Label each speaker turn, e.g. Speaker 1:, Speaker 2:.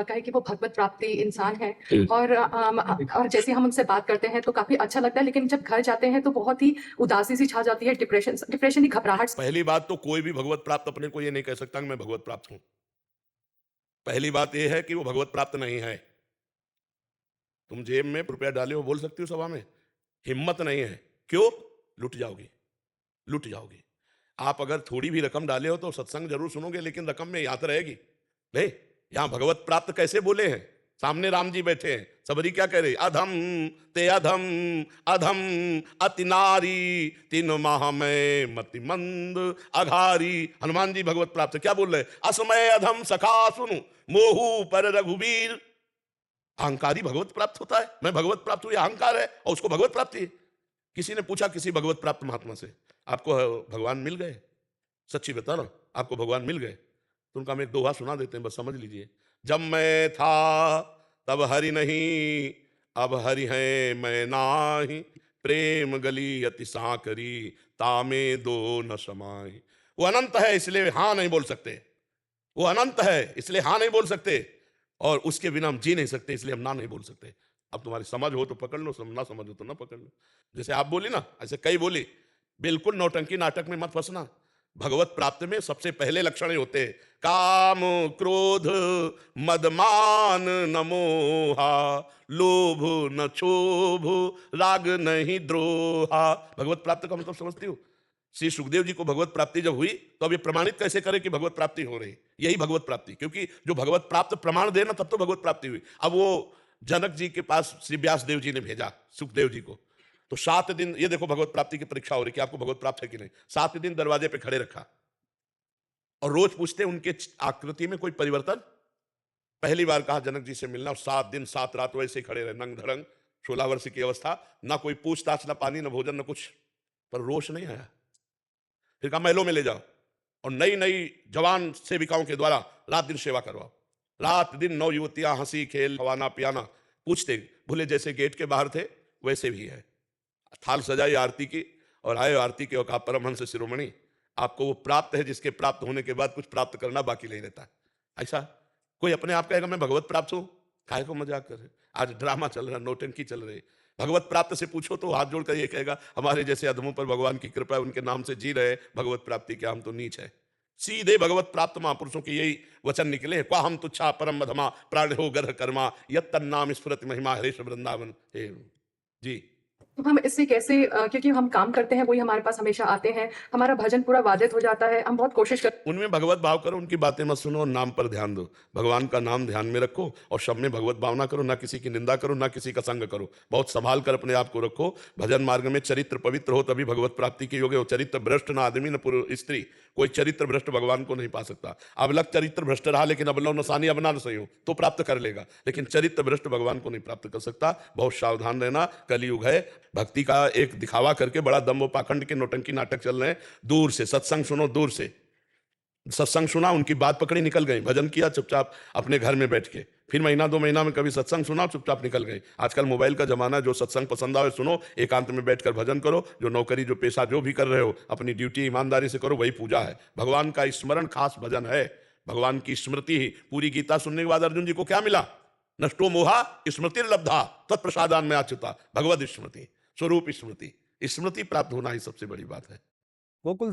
Speaker 1: कहें कि वो भगवत प्राप्ति इंसान है
Speaker 2: जी।
Speaker 1: और जैसे हम उनसे बात करते हैं तो काफ़ी अच्छा लगता है, लेकिन जब घर जाते हैं तो बहुत ही उदासी सी छा जाती है, डिप्रेशन की घबराहट सी।
Speaker 2: पहली बात तो कोई भी भगवत प्राप्त अपने को ये नहीं कह सकता कि मैं भगवत प्राप्त हूं। पहली बात ये है कि वो भगवत प्राप्त नहीं है। तुम जेब में रुपया डाले हो, बोल सकती हो सभा में, हिम्मत नहीं है। क्यों? लुट जाओगी, लुट जाओगी। आप अगर थोड़ी भी रकम डाले हो तो सत्संग जरूर सुनोगे, लेकिन रकम में याद रहेगी नहीं। यहां भगवत प्राप्त कैसे बोले हैं? सामने राम जी बैठे हैं, सबरी क्या कह रहे? अधम ते अधम, अधम अति नारी, तीन माह में मति मंद अघारी। हनुमान जी भगवत प्राप्त क्या बोल रहे? असमय अधम सखा सुनु, मोहू पर रघुवीर। अहंकारी भगवत प्राप्त होता है। मैं भगवत प्राप्त हुई, अहंकार है और उसको भगवत प्राप्ति है। किसी ने पूछा किसी भगवत प्राप्त महात्मा से, आपको भगवान मिल गए? सच्ची बता ना, आपको भगवान मिल गए? तो उनका हम एक दोहा सुना देते हैं, बस समझ लीजिए। जब मैं था तब हरि नहीं, अब हरि है मैं नाही, प्रेम गली अति सांकरी, तामे दो न समाई। वो अनंत है इसलिए हां नहीं बोल सकते, वो अनंत है इसलिए हां नहीं बोल सकते, और उसके बिना हम जी नहीं सकते इसलिए हम ना नहीं बोल सकते। अब तुम्हारी समझ हो तो पकड़ लो, ना समझ हो तो ना पकड़ लो। जैसे आप बोली ना, ऐसे कई बोली। बिल्कुल नौटंकी नाटक में मत फंसना। भगवत प्राप्त में सबसे पहले लक्षण ही होते हैं काम क्रोध मदमान न मोहा, लोभ न क्षोभ, राग नहीं द्रोहा। भगवत प्राप्त का मतलब समझती हो? श्री सुखदेव जी को भगवत प्राप्ति जब हुई तो अब ये प्रमाणित कैसे करें कि भगवत प्राप्ति हो रही? यही भगवत प्राप्ति, क्योंकि जो भगवत प्राप्त प्रमाण देना तब तो भगवत प्राप्ति हुई। अब वो जनक जी के पास श्री व्यास देव जी ने भेजा सुखदेव जी को, तो 7 दिन ये देखो भगवत प्राप्ति की परीक्षा हो रही कि आपको भगवत प्राप्त है कि नहीं। 7 दिन दरवाजे पे खड़े रखा और रोज पूछते उनके आकृति में कोई परिवर्तन। पहली बार कहा जनक जी से मिलना, और 7 दिन 7 रात वैसे खड़े रहे, नंग धड़ंग, 16 वर्ष की अवस्था, ना कोई पूछताछ, ना पानी, ना भोजन, ना कुछ, पर रोष नहीं आया। फिर कहा महलों में ले जाओ और नई नई जवान सेविकाओं के द्वारा रात दिन सेवा करवाओ। रात दिन 9 युवतियां, हंसी खेल, खवाना पियाना। पूछते भूले जैसे गेट के बाहर थे वैसे भी है। थाल सजाई आरती की और आए आरती के, और कहा परमहंस शिरोमणि, आपको वो प्राप्त है जिसके प्राप्त होने के बाद कुछ प्राप्त करना बाकी नहीं रहता। ऐसा कोई अपने आप कहेगा मैं भगवत प्राप्त हूं? काहे को मजाक कर रहे? आज ड्रामा चल रहा, नौटंकी चल रही। भगवत प्राप्त से पूछो तो हाथ जोड़कर ये कहेगा हमारे जैसे अधमों पर भगवान की कृपा है, उनके नाम से जी रहे भगवत प्राप्ति के, हम तो नीच है। सीधे भगवत प्राप्त महापुरुषों के यही वचन निकले, क्वा हम तुच्छा परम मधमा, प्राण हो गर्ह कर्मा, यत तन्नाम स्फुरत महिमा हरेश वृंदावन। हे जी।
Speaker 1: तो हम इससे कैसे क्योंकि हम काम करते हैं, वही हमारे पास हमेशा आते हैं, हमारा भजन पूरा बाधित हो जाता है, हम बहुत कोशिश कर।
Speaker 2: उनमें भगवत भाव करो, उनकी बातें मत सुनो और नाम पर ध्यान दो। भगवान का नाम ध्यान में रखो और सब में भगवत भावना करो, ना किसी की निंदा करो, ना किसी का संग करो। बहुत संभाल कर अपने आप को रखो। भजन मार्ग में चरित्र पवित्र हो तभी भगवत प्राप्ति के योग्य हो। चरित्र भ्रष्ट ना आदमी न पुरुष स्त्री, कोई चरित्र भ्रष्ट भगवान को नहीं पा सकता। अबलग चरित्र भ्रष्ट रहा लेकिन अबलो नसानी अब ना सही हो तो प्राप्त कर लेगा, लेकिन चरित्र भ्रष्ट भगवान को नहीं प्राप्त कर सकता। बहुत सावधान रहना, कलयुग है। भक्ति का एक दिखावा करके बड़ा दम्भ व पाखंड के नौटंकी नाटक चल रहे हैं। दूर से सत्संग सुनो, दूर से सत्संग सुना, उनकी बात पकड़ी, निकल गए। भजन किया चुपचाप अपने घर में बैठ के, फिर महीना 2 महीना में कभी सत्संग सुना, चुपचाप निकल गए। आजकल मोबाइल का जमाना है, जो सत्संग पसंद आवे सुनो, एकांत में बैठकर भजन करो। जो नौकरी, जो पेशा, जो भी कर रहे हो, अपनी ड्यूटी ईमानदारी से करो, वही पूजा है। भगवान का स्मरण खास भजन है, भगवान की स्मृति ही। पूरी गीता सुनने के बाद अर्जुन जी को क्या मिला? नष्टो मोहा स्मृति लब्धा तत्प्रसादान में आच्युता। भगवद स्मृति, स्वरूप स्मृति, स्मृति प्राप्त होना ही सबसे बड़ी बात है।
Speaker 3: गोकुल